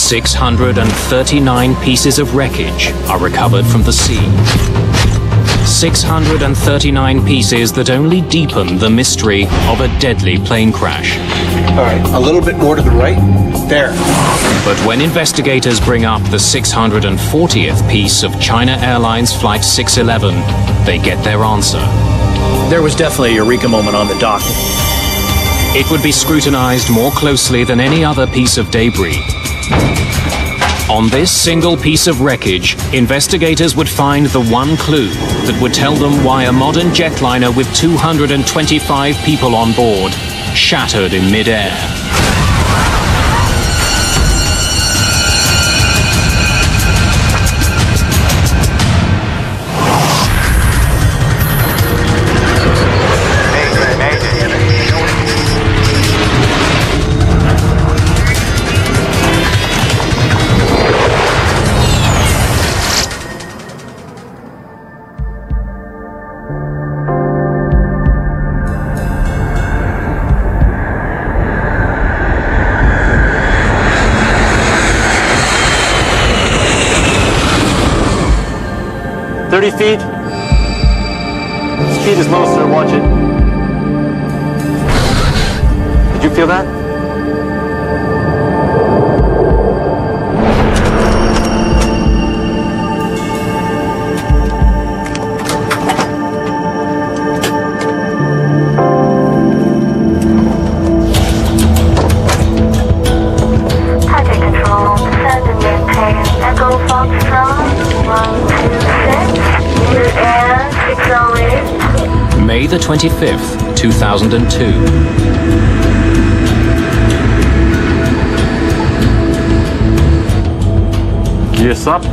639 pieces of wreckage are recovered from the sea. 639 pieces that only deepen the mystery of a deadly plane crash. All right, a little bit more to the right. There. But when investigators bring up the 640th piece of China Airlines Flight 611, they get their answer. There was definitely a eureka moment on the dock. It would be scrutinized more closely than any other piece of debris. On this single piece of wreckage, investigators would find the one clue that would tell them why a modern jetliner with 225 people on board shattered in mid-air. Feet. Speed is low, sir. Watch it. Did you feel that? Target control, descend and maintain Echo Foxtrot 126. May the 25th, 2002. Gears up.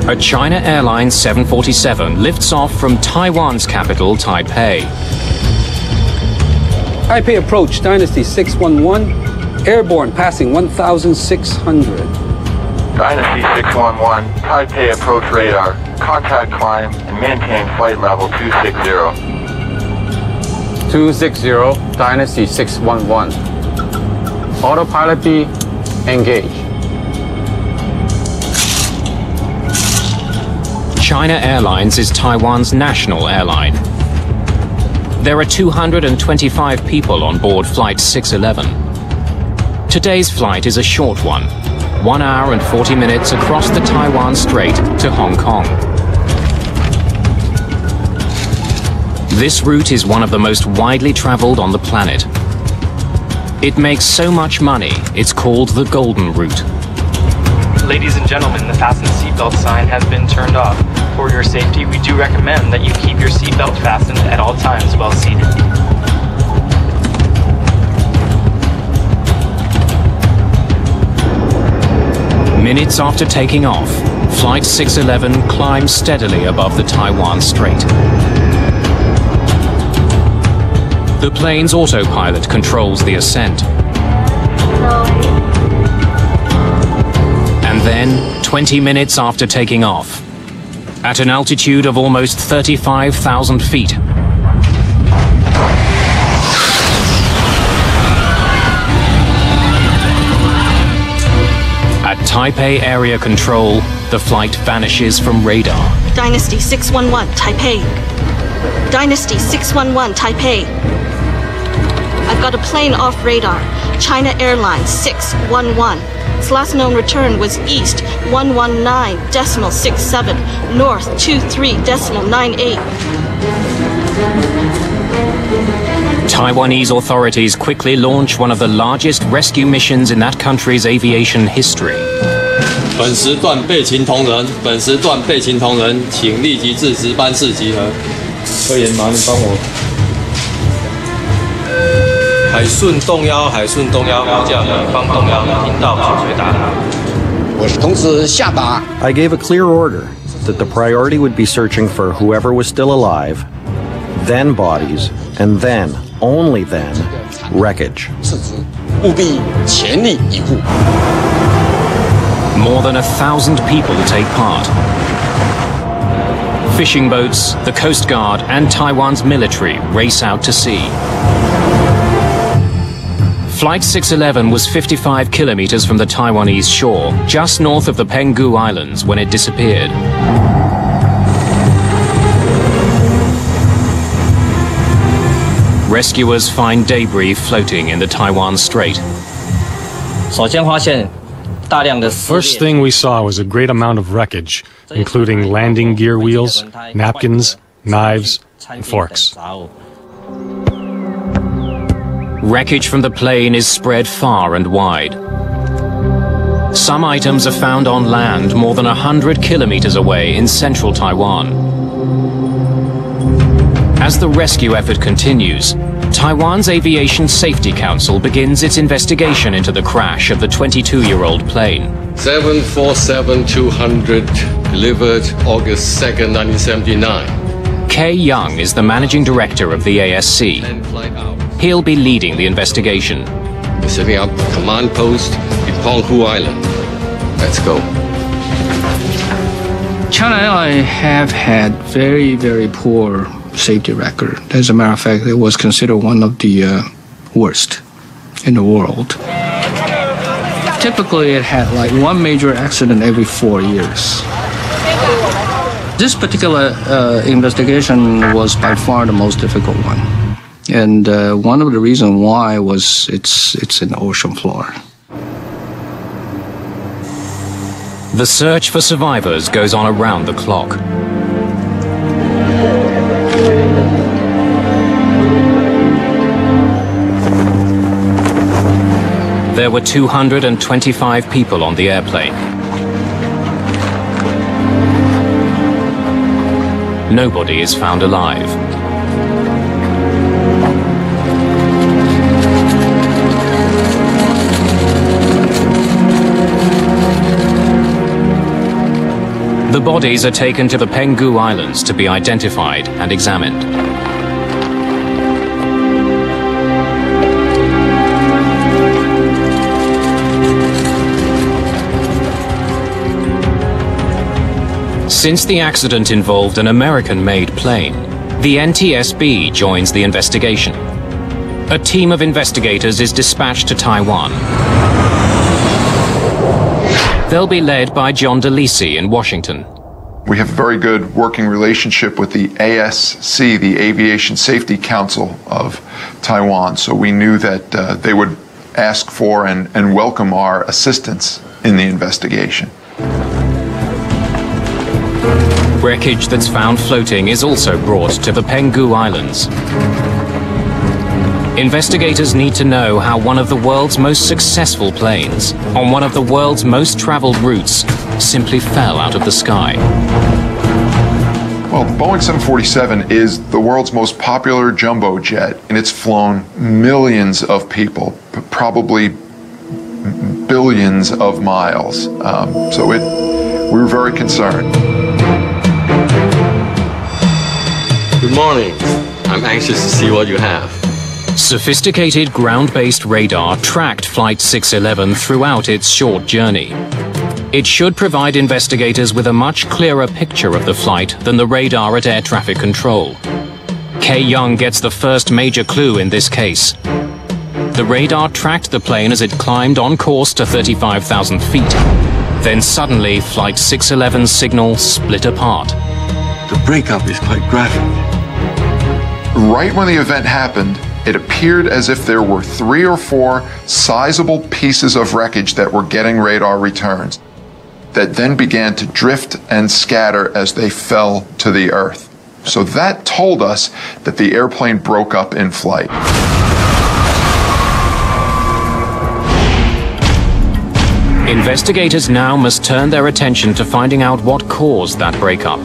A China Airlines 747 lifts off from Taiwan's capital, Taipei. Taipei approach, Dynasty 611, airborne passing 1,600. Dynasty 611, Taipei approach radar, contact climb, and maintain flight level 260. 260, Dynasty 611. Autopilot B, engage. China Airlines is Taiwan's national airline. There are 225 people on board Flight 611. Today's flight is a short one. 1 hour and 40 minutes across the Taiwan Strait to Hong Kong. This route is one of the most widely traveled on the planet. It makes so much money, it's called the Golden Route. Ladies and gentlemen, the fasten seatbelt sign has been turned off. For your safety, we do recommend that you keep your seatbelt fastened at all times while seated. Minutes after taking off, Flight 611 climbs steadily above the Taiwan Strait. The plane's autopilot controls the ascent. And then, 20 minutes after taking off, at an altitude of almost 35,000 feet, at Taipei Area Control, the flight vanishes from radar. Dynasty 611, Taipei. Dynasty 611, Taipei. I've got a plane off radar. China Airlines 611. Its last known return was east 119.67, north 23.98. Taiwanese authorities quickly launch one of the largest rescue missions in that country's aviation history. 本时段备勤同仁，本时段备勤同仁，请立即至值班室集合。科研，麻烦你帮我。海顺动幺，海顺动幺，高架北方动幺，听到请回答。我是同时下达。I gave a clear order that the priority would be searching for whoever was still alive, then bodies, and then, only then, wreckage. 务必全力以赴。 More than 1,000 people take part. Fishing boats, the Coast Guard, and Taiwan's military race out to sea. Flight 611 was 55 kilometers from the Taiwanese shore, just north of the Penghu Islands, when it disappeared. Rescuers find debris floating in the Taiwan Strait. First thing we saw was a great amount of wreckage, including landing gear wheels, napkins, knives, and forks. Wreckage from the plane is spread far and wide. Some items are found on land more than 100 kilometers away in central Taiwan. As the rescue effort continues, Taiwan's Aviation Safety Council begins its investigation into the crash of the 22-year-old plane. 747-200, delivered August 2nd, 1979. Kay Young is the managing director of the ASC. He'll be leading the investigation. We're setting up a command post in澎湖Island. Let's go. China Airlines have had very, very poor safety record. As a matter of fact, it was considered one of the worst in the world. Typically, it had like one major accident every 4 years. This particular investigation was by far the most difficult one. And one of the reasons why was it's in the ocean floor. The search for survivors goes on around the clock. There were 225 people on the airplane. Nobody is found alive. The bodies are taken to the Penghu Islands to be identified and examined. Since the accident involved an American-made plane, the NTSB joins the investigation. A team of investigators is dispatched to Taiwan. They'll be led by John DeLisi in Washington. We have a very good working relationship with the ASC, the Aviation Safety Council of Taiwan, so we knew that they would ask for and welcome our assistance in the investigation. Wreckage that's found floating is also brought to the Penghu Islands. Investigators need to know how one of the world's most successful planes, on one of the world's most traveled routes, simply fell out of the sky. Well, the Boeing 747 is the world's most popular jumbo jet, and it's flown millions of people, probably billions of miles. We were very concerned. Good morning. I'm anxious to see what you have. Sophisticated ground-based radar tracked Flight 611 throughout its short journey. It should provide investigators with a much clearer picture of the flight than the radar at air traffic control. Kay Young gets the first major clue in this case. The radar tracked the plane as it climbed on course to 35,000 feet. Then suddenly, Flight 611's signal split apart. The breakup is quite graphic. Right when the event happened, it appeared as if there were 3 or 4 sizable pieces of wreckage that were getting radar returns, that then began to drift and scatter as they fell to the earth. So that told us that the airplane broke up in flight. Investigators now must turn their attention to finding out what caused that breakup.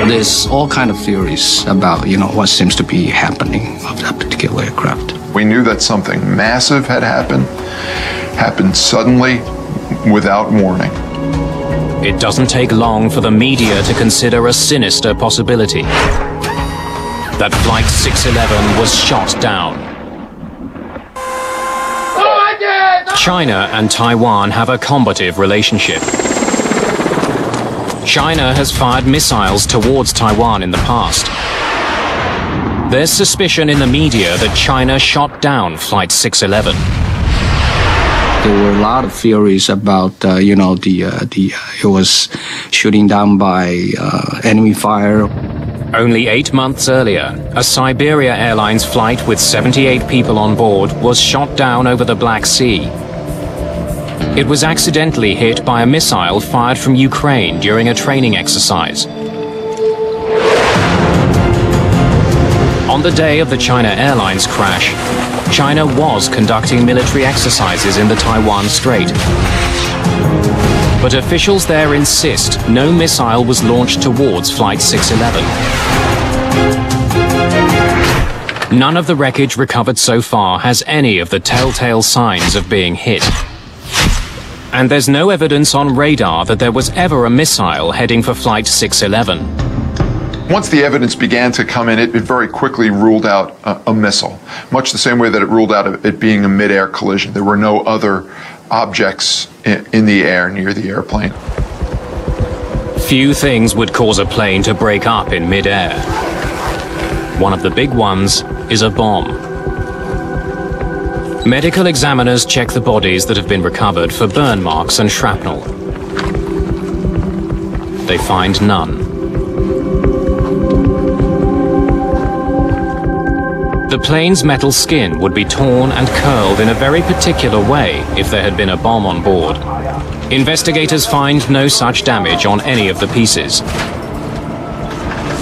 There's all kind of theories about, what seems to be happening of that particular aircraft. We knew that something massive had happened suddenly, without warning. It doesn't take long for the media to consider a sinister possibility. That Flight 611 was shot down. China and Taiwan have a combative relationship. China has fired missiles towards Taiwan in the past. There's suspicion in the media that China shot down Flight 611. There were a lot of theories about, it was shooting down by enemy fire. Only 8 months earlier, a Siberia Airlines flight with 78 people on board was shot down over the Black Sea. It was accidentally hit by a missile fired from Ukraine during a training exercise. On the day of the China Airlines crash, China was conducting military exercises in the Taiwan Strait. But officials there insist no missile was launched towards Flight 611. None of the wreckage recovered so far has any of the telltale signs of being hit. And there's no evidence on radar that there was ever a missile heading for Flight 611. Once the evidence began to come in, it very quickly ruled out a missile, much the same way that it ruled out it being a mid-air collision. There were no other objects in the air near the airplane. Few things would cause a plane to break up in mid-air. One of the big ones is a bomb. Medical examiners check the bodies that have been recovered for burn marks and shrapnel. They find none. The plane's metal skin would be torn and curled in a very particular way if there had been a bomb on board. Investigators find no such damage on any of the pieces.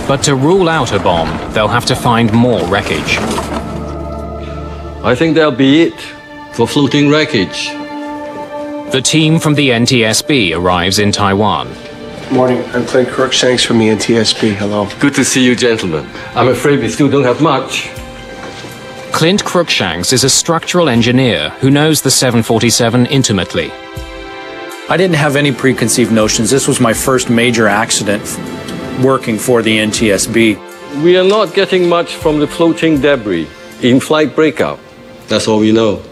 But to rule out a bomb, they'll have to find more wreckage. I think that'll be it for floating wreckage. The team from the NTSB arrives in Taiwan. Morning, I'm Clint Crookshanks from the NTSB. Hello. Good to see you, gentlemen. I'm afraid we still don't have much. Clint Crookshanks is a structural engineer who knows the 747 intimately. I didn't have any preconceived notions. This was my first major accident working for the NTSB. We are not getting much from the floating debris. In-flight breakup. That's all we know.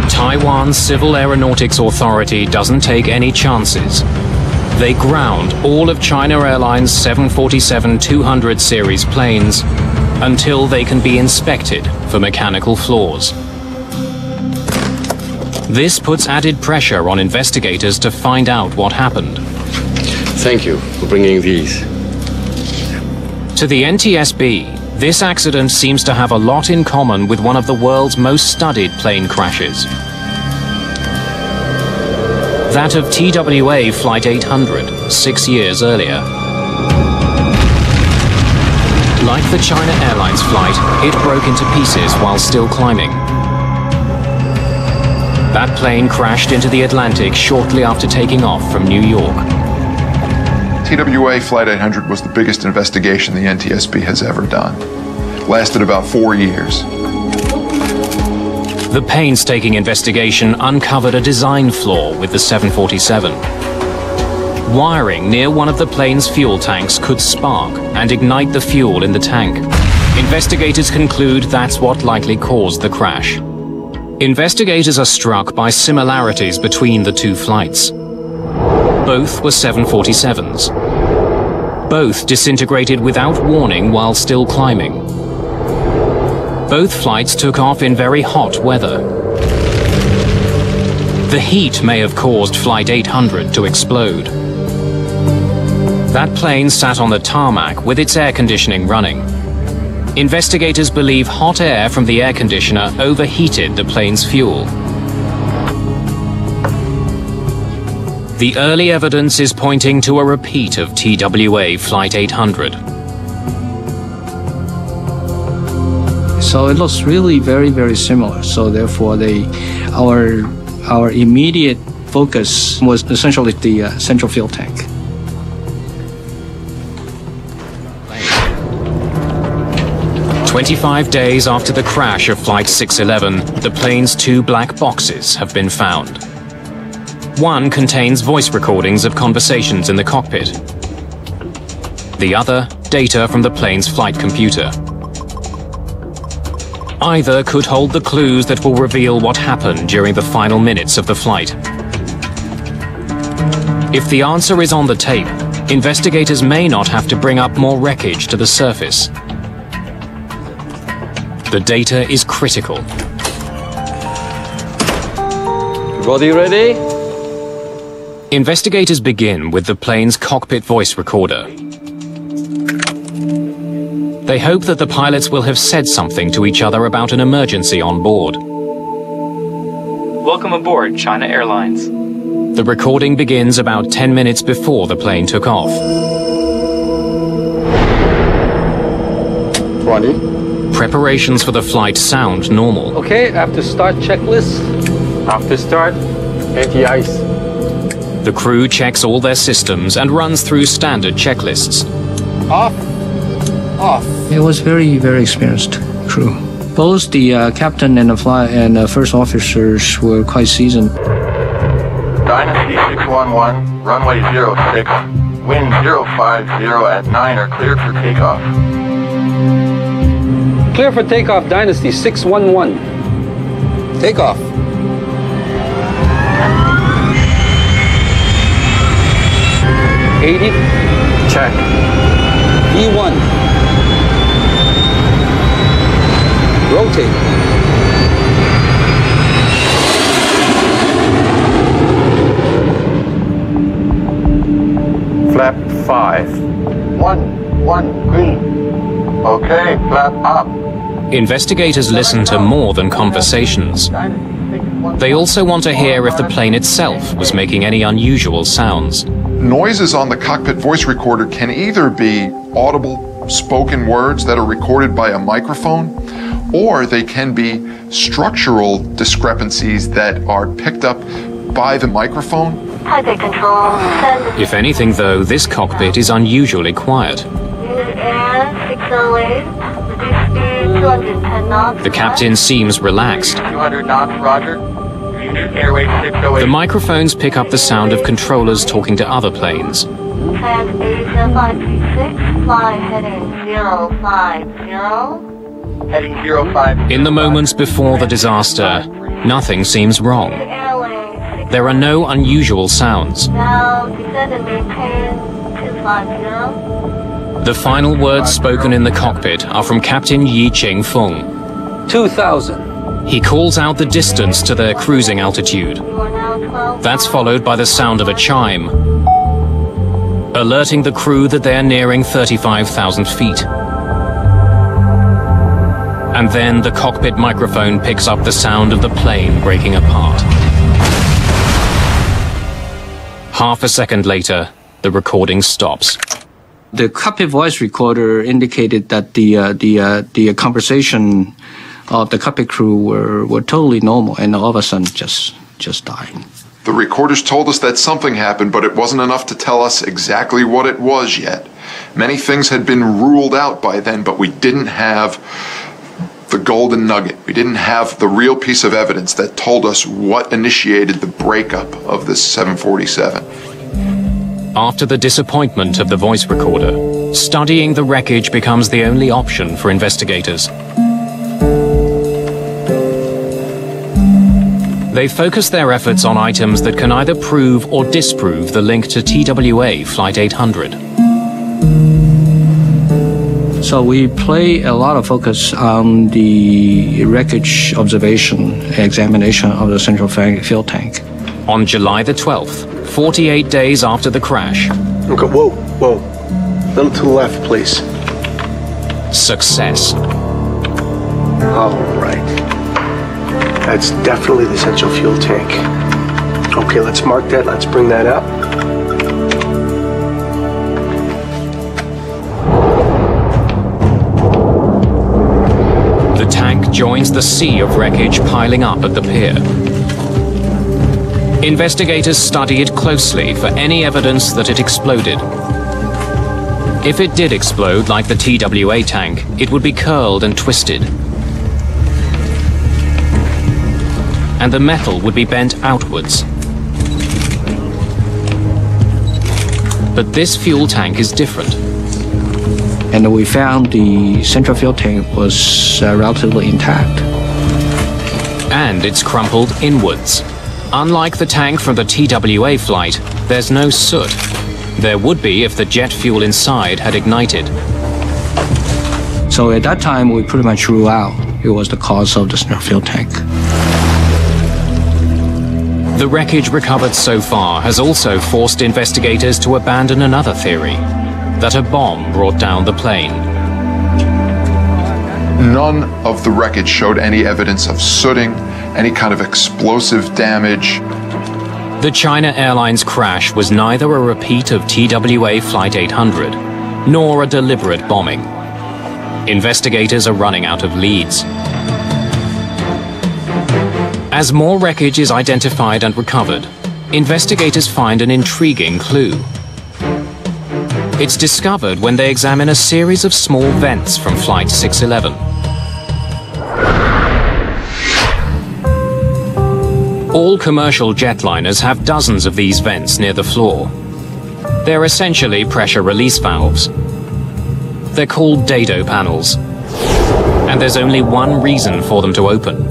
Taiwan's Civil Aeronautics Authority doesn't take any chances. They ground all of China Airlines 747-200 series planes until they can be inspected for mechanical flaws. This puts added pressure on investigators to find out what happened. Thank you for bringing these. To the NTSB, this accident seems to have a lot in common with one of the world's most studied plane crashes. That of TWA Flight 800, 6 years earlier. Like the China Airlines flight, it broke into pieces while still climbing. That plane crashed into the Atlantic shortly after taking off from New York. TWA Flight 800 was the biggest investigation the NTSB has ever done. It lasted about 4 years. The painstaking investigation uncovered a design flaw with the 747. Wiring near one of the plane's fuel tanks could spark and ignite the fuel in the tank. Investigators conclude that's what likely caused the crash. Investigators are struck by similarities between the two flights. Both were 747s. Both disintegrated without warning while still climbing. Both flights took off in very hot weather. The heat may have caused Flight 800 to explode. That plane sat on the tarmac with its air conditioning running. Investigators believe hot air from the air conditioner overheated the plane's fuel. The early evidence is pointing to a repeat of TWA Flight 800. So it looks really very, very similar. So therefore, our immediate focus was essentially the central fuel tank. "25 days after the crash of Flight 611, the plane's two black boxes have been found. One contains voice recordings of conversations in the cockpit. The other, data from the plane's flight computer. Either could hold the clues that will reveal what happened during the final minutes of the flight. If the answer is on the tape, investigators may not have to bring up more wreckage to the surface. The data is critical. Everybody ready? Investigators begin with the plane's cockpit voice recorder. They hope that the pilots will have said something to each other about an emergency on board. Welcome aboard, China Airlines. The recording begins about 10 minutes before the plane took off. 20. Preparations for the flight sound normal. Okay, after start checklist. After start, anti-ice. The crew checks all their systems and runs through standard checklists. Off. Off. It was very, very experienced crew. Both the captain and the first officers were quite seasoned. Dynasty 611, runway 06, wind 050 at 9 are cleared for takeoff. Clear for takeoff, Dynasty 611. Takeoff. Check. E1. Rotate. Flap 5. 1 green. Okay, flap up. Investigators listen to more than conversations. They also want to hear if the plane itself was making any unusual sounds. Noises on the cockpit voice recorder can either be audible spoken words that are recorded by a microphone, or they can be structural discrepancies that are picked up by the microphone. Taipei Control, send If anything, though, this cockpit is unusually quiet. unit air 608, reduce speed 210 knots. The captain seems relaxed. 200 knots, roger. Unit airway 608. The microphones pick up the sound of controllers talking to other planes. Trans Asia 536, fly heading 050. Heading 05. In the moments before the disaster, nothing seems wrong. Airway There are no unusual sounds. now descend and maintain 250. The final words spoken in the cockpit are from Captain Yi Cheng-fung. 2000. He calls out the distance to their cruising altitude. You are now 12. That's followed by the sound of a chime, alerting the crew that they are nearing 35,000 feet. And then the cockpit microphone picks up the sound of the plane breaking apart. Half a second later, the recording stops. The cockpit voice recorder indicated that the conversation of the cockpit crew were totally normal, and all of a sudden just died. The recorders told us that something happened, but it wasn't enough to tell us exactly what it was yet. Many things had been ruled out by then, but we didn't have the golden nugget. We didn't have the real piece of evidence that told us what initiated the breakup of this 747. After the disappointment of the voice recorder, studying the wreckage becomes the only option for investigators. They focus their efforts on items that can either prove or disprove the link to TWA Flight 800. So we play a lot of focus on the wreckage observation examination of the central fuel tank. On July the 12th, 48 days after the crash. Okay, whoa. A little to the left, please. Success. All right. That's definitely the central fuel tank. Okay, let's mark that. Let's bring that up. The tank joins the sea of wreckage piling up at the pier. Investigators study it closely for any evidence that it exploded. If it did explode like the TWA tank, it would be curled and twisted. And the metal would be bent outwards. But this fuel tank is different. And we found the central fuel tank was relatively intact. And it's crumpled inwards. Unlike the tank from the TWA flight, there's no soot. There would be if the jet fuel inside had ignited. So at that time, we pretty much ruled out it was the cause of the snare fuel tank. The wreckage recovered so far has also forced investigators to abandon another theory, that a bomb brought down the plane. None of the wreckage showed any evidence of sooting, any kind of explosive damage. The China Airlines crash was neither a repeat of TWA Flight 800, nor a deliberate bombing. Investigators are running out of leads. As more wreckage is identified and recovered, investigators find an intriguing clue. It's discovered when they examine a series of small vents from Flight 611. All commercial jetliners have dozens of these vents near the floor. They're essentially pressure release valves. They're called dado panels, and there's only one reason for them to open.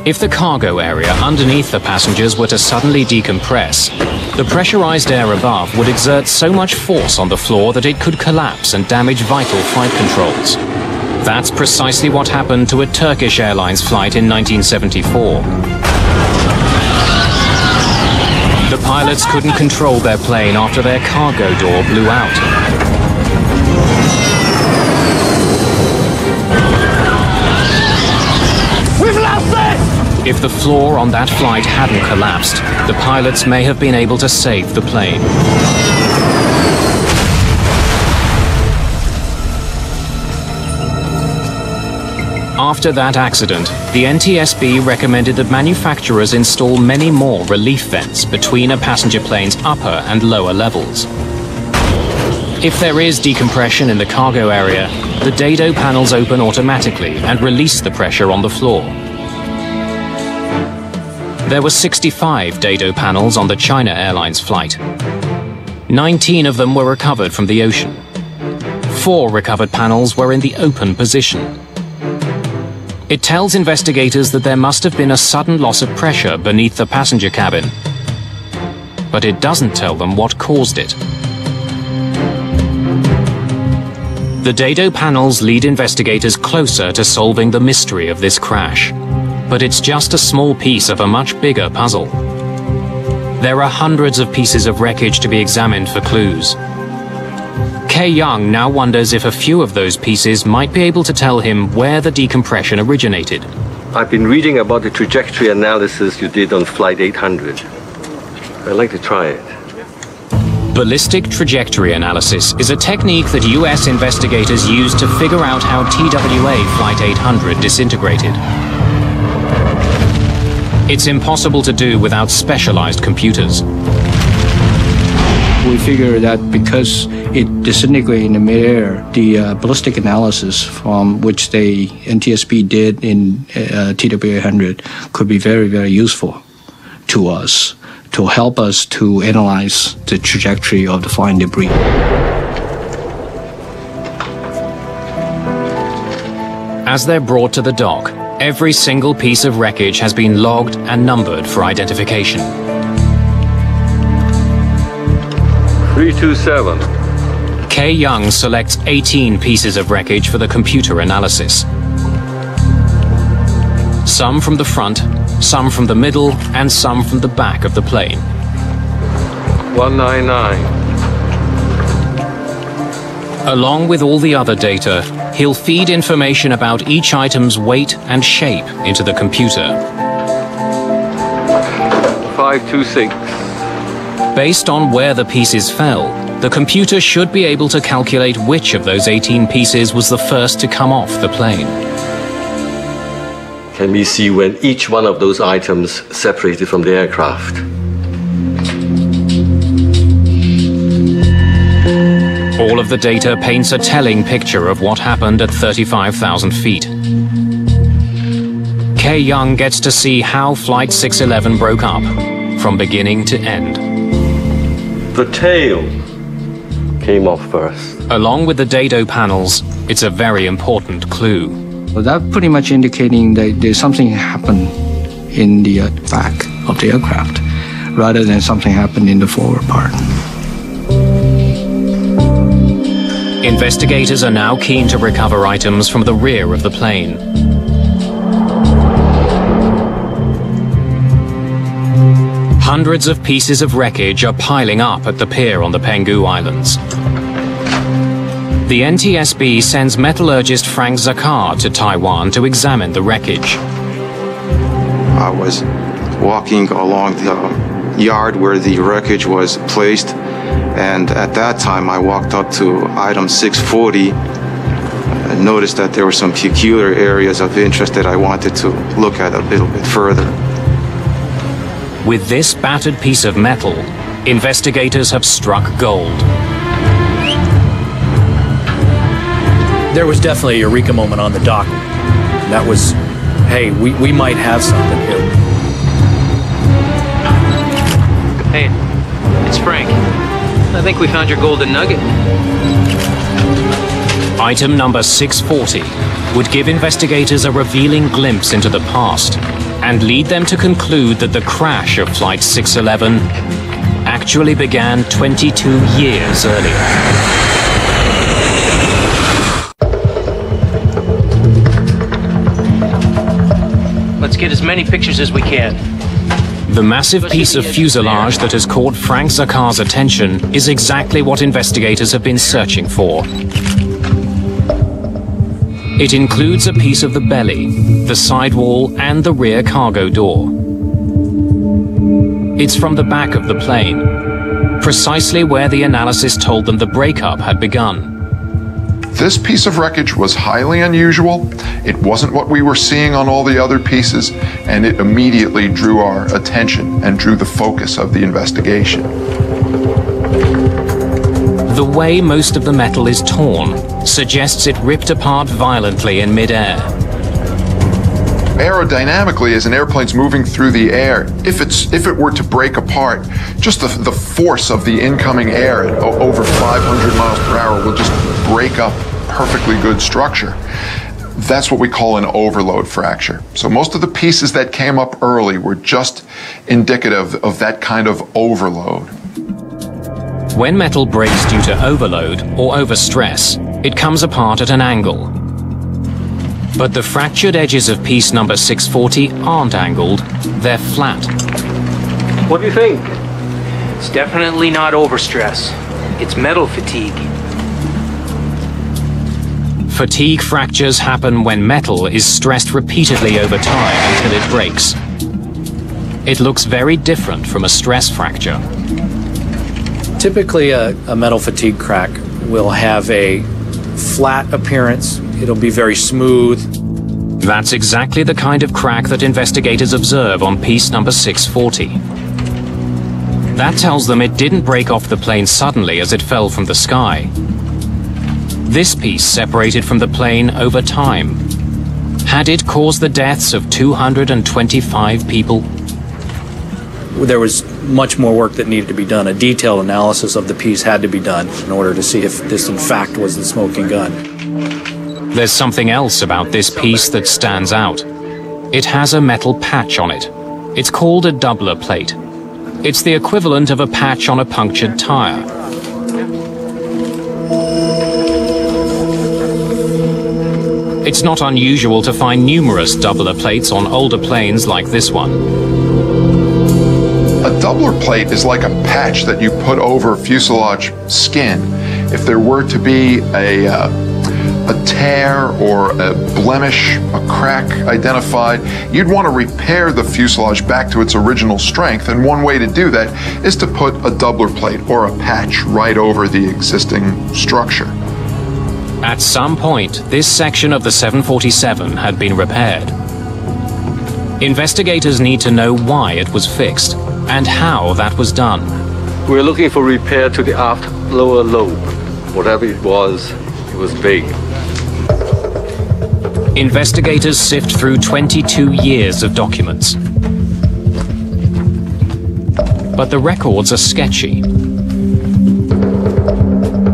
If the cargo area underneath the passengers were to suddenly decompress, the pressurized air above would exert so much force on the floor that it could collapse and damage vital flight controls. That's precisely what happened to a Turkish Airlines flight in 1974. The pilots couldn't control their plane after their cargo door blew out. We've lost this! If the floor on that flight hadn't collapsed, the pilots may have been able to save the plane. After that accident, the NTSB recommended that manufacturers install many more relief vents between a passenger plane's upper and lower levels. If there is decompression in the cargo area, the dado panels open automatically and release the pressure on the floor. There were 65 dado panels on the China Airlines flight. 19 of them were recovered from the ocean. 4 recovered panels were in the open position. It tells investigators that there must have been a sudden loss of pressure beneath the passenger cabin. But it doesn't tell them what caused it. The dado panels lead investigators closer to solving the mystery of this crash. But it's just a small piece of a much bigger puzzle. There are hundreds of pieces of wreckage to be examined for clues. Kay Young now wonders if a few of those pieces might be able to tell him where the decompression originated. I've been reading about the trajectory analysis you did on Flight 800. I'd like to try it. Ballistic trajectory analysis is a technique that US investigators use to figure out how TWA Flight 800 disintegrated. It's impossible to do without specialized computers. We figure that because it disintegrated in the midair, the ballistic analysis from which the NTSB did in TWA 800 could be very, very useful to us to help us to analyze the trajectory of the flying debris. As they're brought to the dock, every single piece of wreckage has been logged and numbered for identification. 327. Kay Young selects 18 pieces of wreckage for the computer analysis. Some from the front, some from the middle, and some from the back of the plane. 199. Along with all the other data, he'll feed information about each item's weight and shape into the computer. 526. Based on where the pieces fell, the computer should be able to calculate which of those 18 pieces was the first to come off the plane. Can we see when each one of those items separated from the aircraft? All of the data paints a telling picture of what happened at 35,000 feet. Kay Young gets to see how Flight 611 broke up, from beginning to end. The tail came off first. Along with the dado panels, it's a very important clue. Well, that pretty much indicating that there's something happened in the back of the aircraft, rather than something happened in the forward part. Investigators are now keen to recover items from the rear of the plane. Hundreds of pieces of wreckage are piling up at the pier on the Penghu Islands. The NTSB sends metallurgist Frank Zakar to Taiwan to examine the wreckage. I was walking along the yard where the wreckage was placed, and at that time I walked up to item 640 and noticed that there were some peculiar areas of interest that I wanted to look at a little bit further. With this battered piece of metal, investigators have struck gold. There was definitely a eureka moment on the dock. That was, hey, we might have something here. Hey, it's Frank. I think we found your golden nugget. Item number 640 would give investigators a revealing glimpse into the past and lead them to conclude that the crash of Flight 611 actually began 22 years earlier. Let's get as many pictures as we can. The massive piece of fuselage that has caught Frank Zakar's attention is exactly what investigators have been searching for. It includes a piece of the belly, the sidewall, and the rear cargo door. It's from the back of the plane, precisely where the analysis told them the breakup had begun. This piece of wreckage was highly unusual. It wasn't what we were seeing on all the other pieces, and it immediately drew our attention and drew the focus of the investigation. The way most of the metal is torn suggests it ripped apart violently in mid-air. Aerodynamically, as an airplane's moving through the air, if it were to break apart, just the force of the incoming air at over 500 miles per hour will just break up perfectly good structure. That's what we call an overload fracture. So most of the pieces that came up early were just indicative of that kind of overload. When metal breaks due to overload or overstress, it comes apart at an angle. But the fractured edges of piece number 640 aren't angled, they're flat. What do you think? It's definitely not overstress. It's metal fatigue. Fatigue fractures happen when metal is stressed repeatedly over time until it breaks. It looks very different from a stress fracture. Typically, a metal fatigue crack will have a flat appearance. It'll be very smooth. That's exactly the kind of crack that investigators observe on piece number 640. That tells them it didn't break off the plane suddenly as it fell from the sky. This piece separated from the plane over time. Had it caused the deaths of 225 people? There was much more work that needed to be done. A detailed analysis of the piece had to be done in order to see if this in fact was the smoking gun. There's something else about this piece that stands out. It has a metal patch on it. It's called a doubler plate. It's the equivalent of a patch on a punctured tire. It's not unusual to find numerous doubler plates on older planes like this one. A doubler plate is like a patch that you put over fuselage skin. If there were to be a tear or a blemish, a crack identified, you'd want to repair the fuselage back to its original strength, and one way to do that is to put a doubler plate or a patch right over the existing structure. At some point, this section of the 747 had been repaired. Investigators need to know why it was fixed and how that was done. We're looking for repair to the aft lower lobe. Whatever it was vague. Investigators sift through 22 years of documents. But the records are sketchy.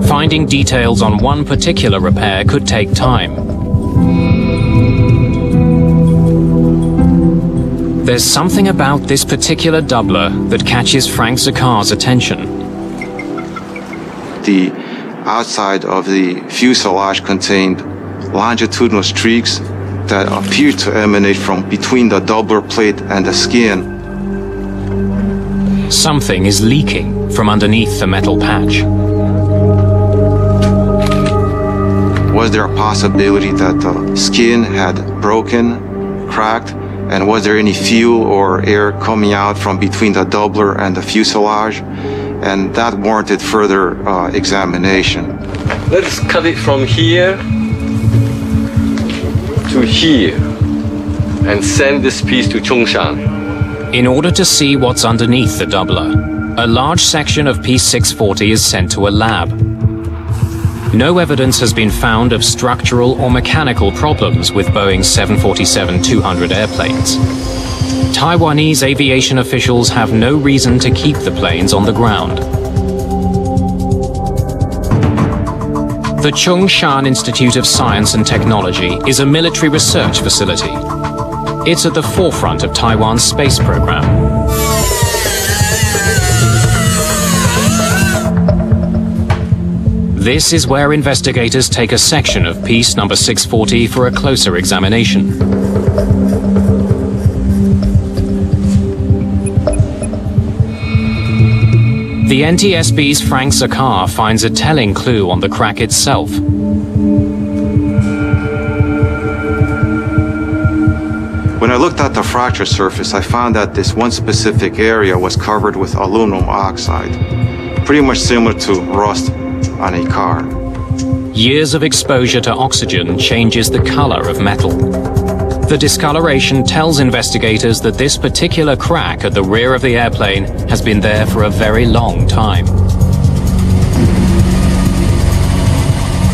Finding details on one particular repair could take time. There's something about this particular doubler that catches Frank Zakar's attention. The outside of the fuselage contained longitudinal streaks that appeared to emanate from between the doubler plate and the skin. Something is leaking from underneath the metal patch. Was there a possibility that the skin had broken, cracked, and was there any fuel or air coming out from between the doubler and the fuselage? And that warranted further examination. Let's cut it from here to here and send this piece to Chongshan. In order to see what's underneath the doubler, a large section of Piece 640 is sent to a lab. No evidence has been found of structural or mechanical problems with Boeing 747-200 airplanes. Taiwanese aviation officials have no reason to keep the planes on the ground. The Chongshan Institute of Science and Technology is a military research facility. It's at the forefront of Taiwan's space program. This is where investigators take a section of piece number 640 for a closer examination. The NTSB's Frank Zakar finds a telling clue on the crack itself. When I looked at the fracture surface, I found that this one specific area was covered with aluminum oxide, pretty much similar to rust on a car. Years of exposure to oxygen changes the color of metal. The discoloration tells investigators that this particular crack at the rear of the airplane has been there for a very long time.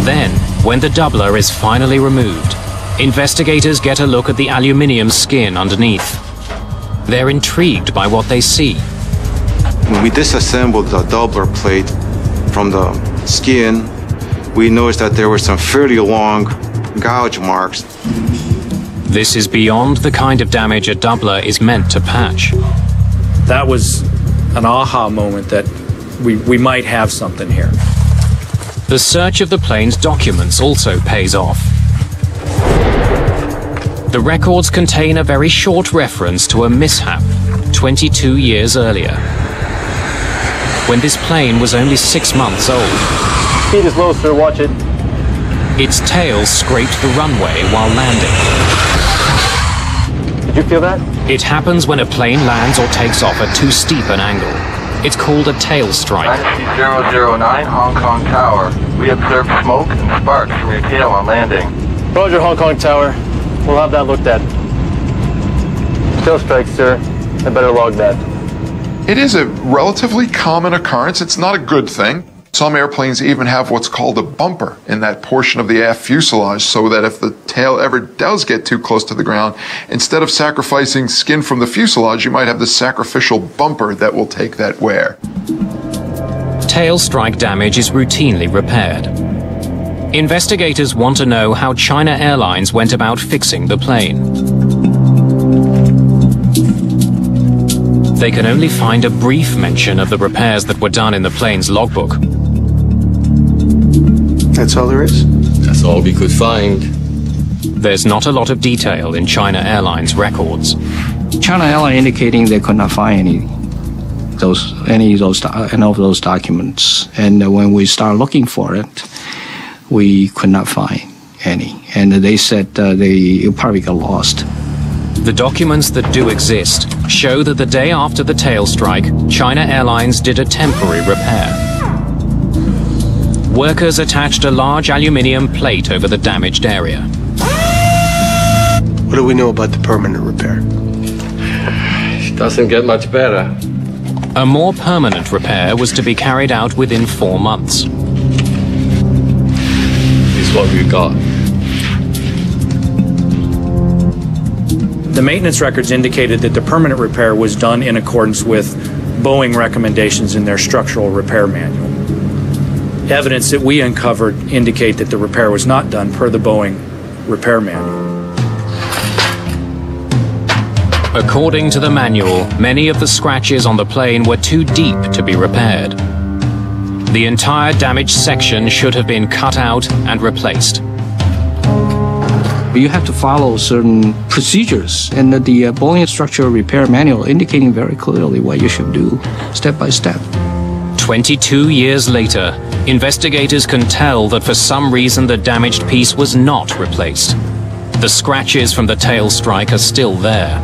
Then, when the doubler is finally removed, investigators get a look at the aluminium skin underneath. They're intrigued by what they see. When we disassembled the doubler plate from the skin, we noticed that there were some fairly long gouge marks. This is beyond the kind of damage a doubler is meant to patch. That was an aha moment that we might have something here. The search of the plane's documents also pays off. The records contain a very short reference to a mishap 22 years earlier, when this plane was only 6 months old. Speed is low, sir. Watch it. Its tail scraped the runway while landing. Did you feel that? It happens when a plane lands or takes off at too steep an angle. It's called a tail strike. Dynasty 009, Hong Kong Tower. We observed smoke and sparks from your tail on landing. Roger, Hong Kong Tower. We'll have that looked at. Tail strike, sir. I better log that. It is a relatively common occurrence. It's not a good thing. Some airplanes even have what's called a bumper in that portion of the aft fuselage, so that if the tail ever does get too close to the ground, instead of sacrificing skin from the fuselage, you might have the sacrificial bumper that will take that wear. Tail strike damage is routinely repaired. Investigators want to know how China Airlines went about fixing the plane. They can only find a brief mention of the repairs that were done in the plane's logbook. That's all there is? That's all we could find. There's not a lot of detail in China Airlines records. China Airlines indicating they could not find any of those documents. And when we start looking for it, we could not find any. And they said they probably got lost. The documents that do exist show that the day after the tail strike, China Airlines did a temporary repair. Workers attached a large aluminium plate over the damaged area. What do we know about the permanent repair? It doesn't get much better. A more permanent repair was to be carried out within 4 months. This is what we got. The maintenance records indicated that the permanent repair was done in accordance with Boeing recommendations in their structural repair manual. Evidence that we uncovered indicate that the repair was not done per the Boeing repair manual. According to the manual, many of the scratches on the plane were too deep to be repaired. The entire damaged section should have been cut out and replaced. You have to follow certain procedures, and the Boeing structural repair manual indicating very clearly what you should do, step by step. 22 years later, investigators can tell that for some reason the damaged piece was not replaced. The scratches from the tail strike are still there.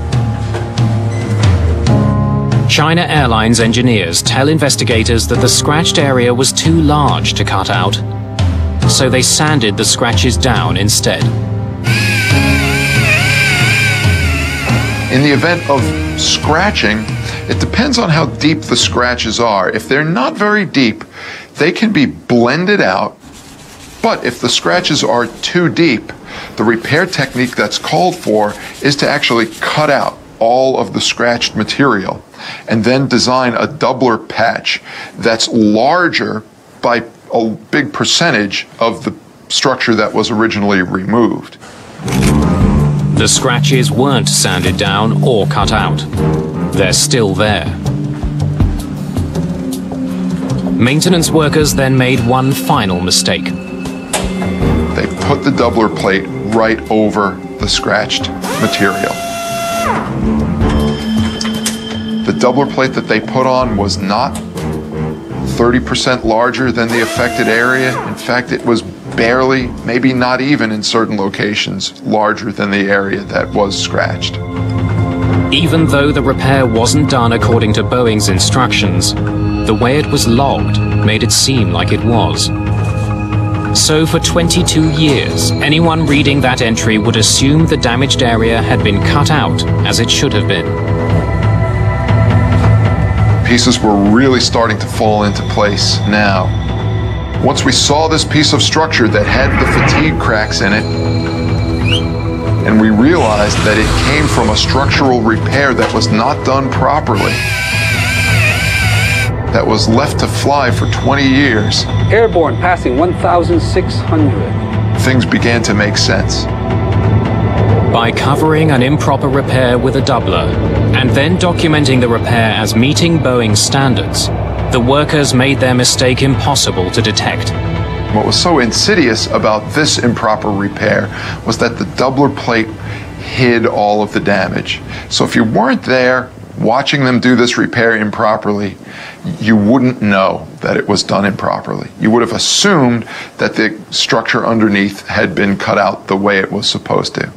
China Airlines engineers tell investigators that the scratched area was too large to cut out, so they sanded the scratches down instead. In the event of scratching, it depends on how deep the scratches are. If they're not very deep, they can be blended out. But if the scratches are too deep, the repair technique that's called for is to actually cut out all of the scratched material and then design a doubler patch that's larger by a big percentage of the structure that was originally removed. The scratches weren't sanded down or cut out. They're still there. Maintenance workers then made one final mistake. They put the doubler plate right over the scratched material. The doubler plate that they put on was not 30% larger than the affected area. In fact, it was barely, maybe not even in certain locations, larger than the area that was scratched. Even though the repair wasn't done according to Boeing's instructions, the way it was logged made it seem like it was. So for 22 years, anyone reading that entry would assume the damaged area had been cut out as it should have been. Pieces were really starting to fall into place now. Once we saw this piece of structure that had the fatigue cracks in it, and we realized that it came from a structural repair that was not done properly, that was left to fly for 20 years. Airborne passing 1,600. Things began to make sense. By covering an improper repair with a doubler, and then documenting the repair as meeting Boeing standards, the workers made their mistake impossible to detect. What was so insidious about this improper repair was that the doubler plate hid all of the damage. So if you weren't there watching them do this repair improperly, you wouldn't know that it was done improperly. You would have assumed that the structure underneath had been cut out the way it was supposed to.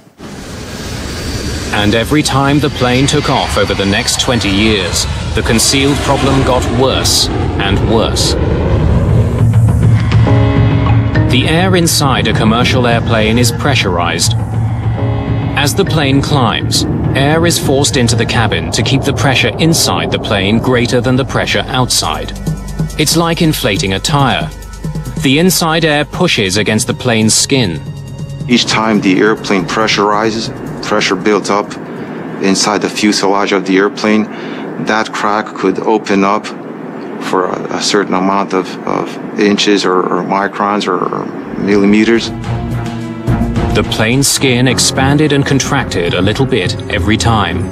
And every time the plane took off over the next 20 years, the concealed problem got worse and worse. The air inside a commercial airplane is pressurized. As the plane climbs, air is forced into the cabin to keep the pressure inside the plane greater than the pressure outside. It's like inflating a tire. The inside air pushes against the plane's skin. Each time the airplane pressurizes, pressure builds up inside the fuselage of the airplane. That crack could open up for a certain amount of inches or microns or millimeters. The plane's skin expanded and contracted a little bit every time.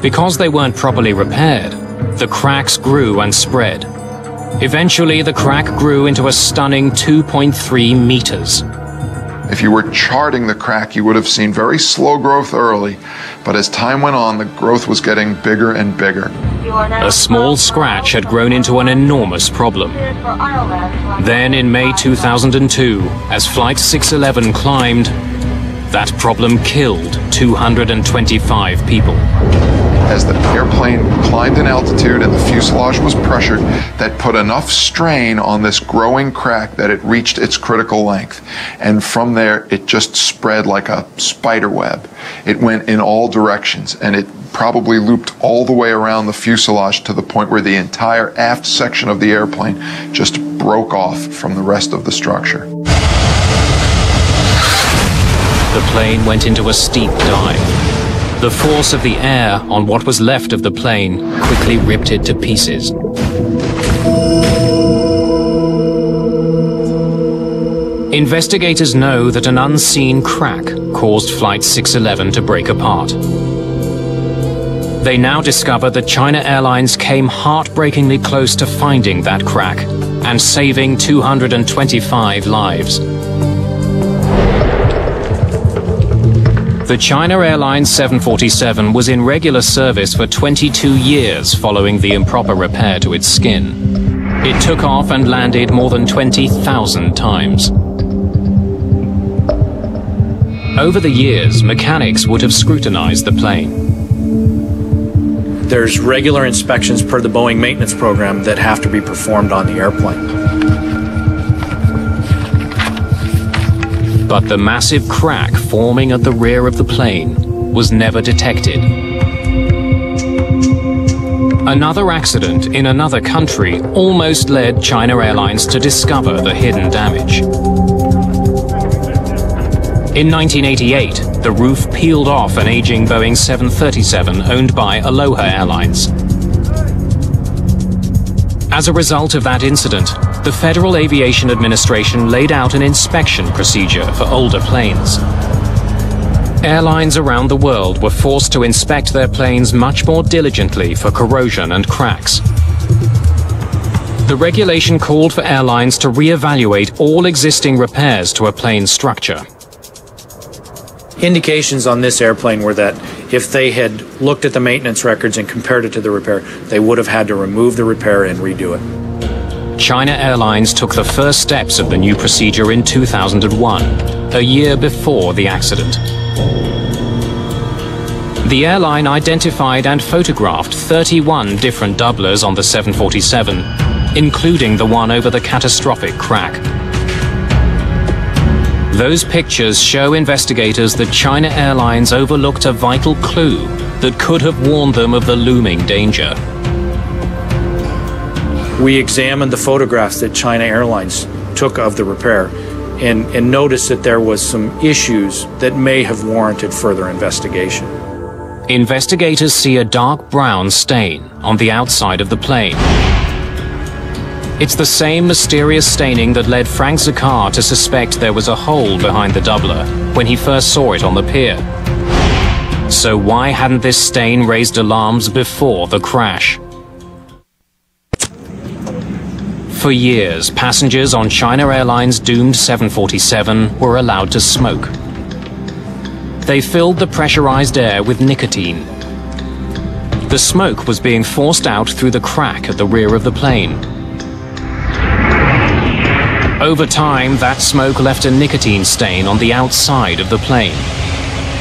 Because they weren't properly repaired, the cracks grew and spread. Eventually, the crack grew into a stunning 2.3 meters. If you were charting the crack, you would have seen very slow growth early, but as time went on, the growth was getting bigger and bigger. A small scratch had grown into an enormous problem. Then in May 2002, as Flight 611 climbed, that problem killed 225 people. As the airplane climbed in altitude and the fuselage was pressured, that put enough strain on this growing crack that it reached its critical length. And from there, it just spread like a spider web. It went in all directions, and it probably looped all the way around the fuselage to the point where the entire aft section of the airplane just broke off from the rest of the structure. The plane went into a steep dive. The force of the air on what was left of the plane quickly ripped it to pieces. Investigators know that an unseen crack caused Flight 611 to break apart. They now discover that China Airlines came heartbreakingly close to finding that crack and saving 225 lives. The China Airlines 747 was in regular service for 22 years following the improper repair to its skin. It took off and landed more than 20,000 times. Over the years, mechanics would have scrutinized the plane. There's regular inspections per the Boeing maintenance program that have to be performed on the airplane. But the massive crack forming at the rear of the plane was never detected. Another accident in another country almost led China Airlines to discover the hidden damage. In 1988, the roof peeled off an aging Boeing 737 owned by Aloha Airlines. As a result of that incident, the Federal Aviation Administration laid out an inspection procedure for older planes. Airlines around the world were forced to inspect their planes much more diligently for corrosion and cracks. The regulation called for airlines to re-evaluate all existing repairs to a plane's structure. Indications on this airplane were that if they had looked at the maintenance records and compared it to the repair, they would have had to remove the repair and redo it. China Airlines took the first steps of the new procedure in 2001, a year before the accident. The airline identified and photographed 31 different doublers on the 747, including the one over the catastrophic crack. Those pictures show investigators that China Airlines overlooked a vital clue that could have warned them of the looming danger. We examined the photographs that China Airlines took of the repair and noticed that there was some issues that may have warranted further investigation. Investigators see a dark brown stain on the outside of the plane. It's the same mysterious staining that led Frank Zakar to suspect there was a hole behind the doubler when he first saw it on the pier. So why hadn't this stain raised alarms before the crash? For years, passengers on China Airlines' doomed 747 were allowed to smoke. They filled the pressurized air with nicotine. The smoke was being forced out through the crack at the rear of the plane. Over time, that smoke left a nicotine stain on the outside of the plane.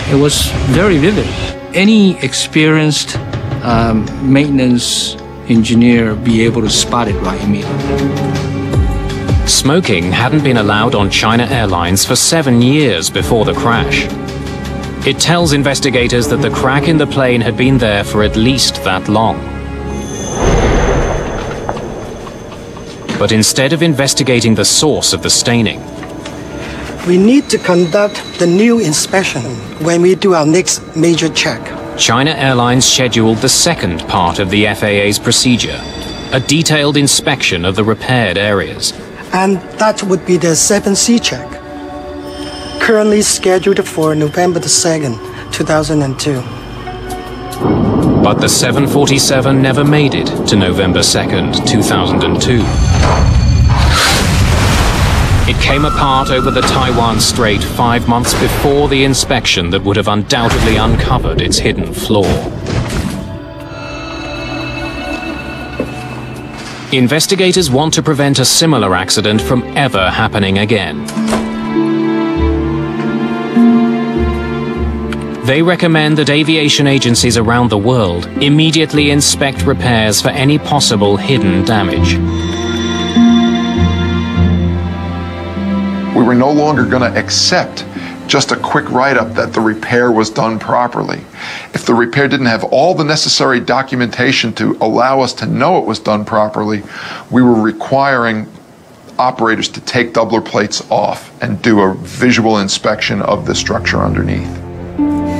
It was very vivid. Any experienced maintenance engineer be able to spot it right immediately. Smoking hadn't been allowed on China Airlines for 7 years before the crash. It tells investigators that the crack in the plane had been there for at least that long. But instead of investigating the source of the staining, we need to conduct the new inspection when we do our next major check. China Airlines scheduled the second part of the FAA's procedure, a detailed inspection of the repaired areas. And that would be the 7C check, currently scheduled for November the 2nd, 2002. But the 747 never made it to November 2nd, 2002. It came apart over the Taiwan Strait 5 months before the inspection that would have undoubtedly uncovered its hidden flaw. Investigators want to prevent a similar accident from ever happening again. They recommend that aviation agencies around the world immediately inspect repairs for any possible hidden damage. We were no longer going to accept just a quick write-up that the repair was done properly. If the repair didn't have all the necessary documentation to allow us to know it was done properly, we were requiring operators to take doubler plates off and do a visual inspection of the structure underneath.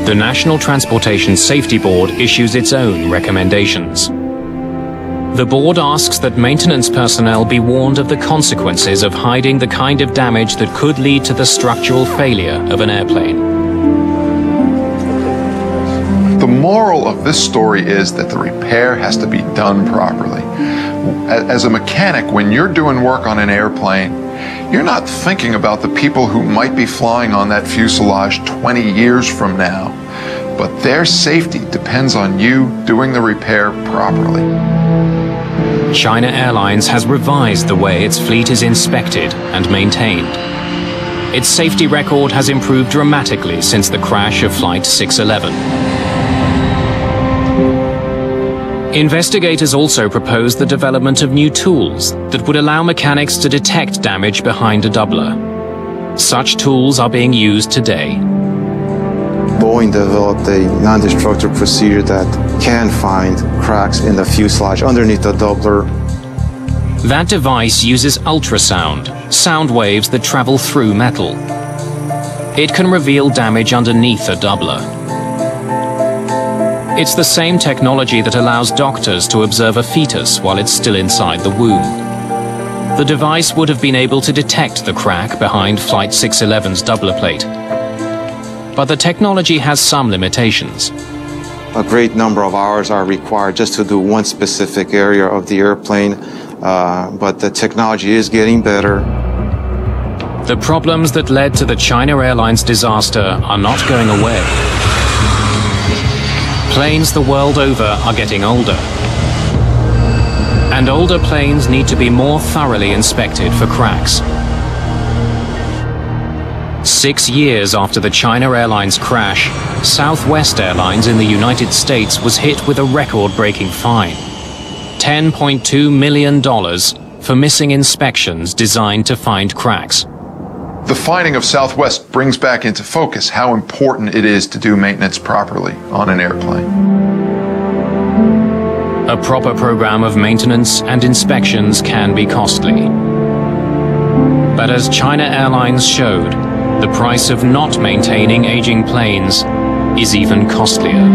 The National Transportation Safety Board issues its own recommendations. The board asks that maintenance personnel be warned of the consequences of hiding the kind of damage that could lead to the structural failure of an airplane. The moral of this story is that the repair has to be done properly. As a mechanic, when you're doing work on an airplane, you're not thinking about the people who might be flying on that fuselage 20 years from now, but their safety depends on you doing the repair properly. China Airlines has revised the way its fleet is inspected and maintained. Its safety record has improved dramatically since the crash of Flight 611. Investigators also proposed the development of new tools that would allow mechanics to detect damage behind a doubler. Such tools are being used today. Boeing developed a non-destructive procedure that can find cracks in the fuselage underneath the doubler. That device uses ultrasound, sound waves that travel through metal. It can reveal damage underneath a doubler. It's the same technology that allows doctors to observe a fetus while it's still inside the womb. The device would have been able to detect the crack behind Flight 611's doubler plate. But the technology has some limitations. A great number of hours are required just to do one specific area of the airplane, but the technology is getting better. The problems that led to the China Airlines disaster are not going away. Planes the world over are getting older. And older planes need to be more thoroughly inspected for cracks. 6 years after the China Airlines crash, Southwest Airlines in the United States was hit with a record-breaking fine. $10.2 million for missing inspections designed to find cracks. The finding of Southwest brings back into focus how important it is to do maintenance properly on an airplane. A proper program of maintenance and inspections can be costly. But as China Airlines showed, the price of not maintaining aging planes is even costlier.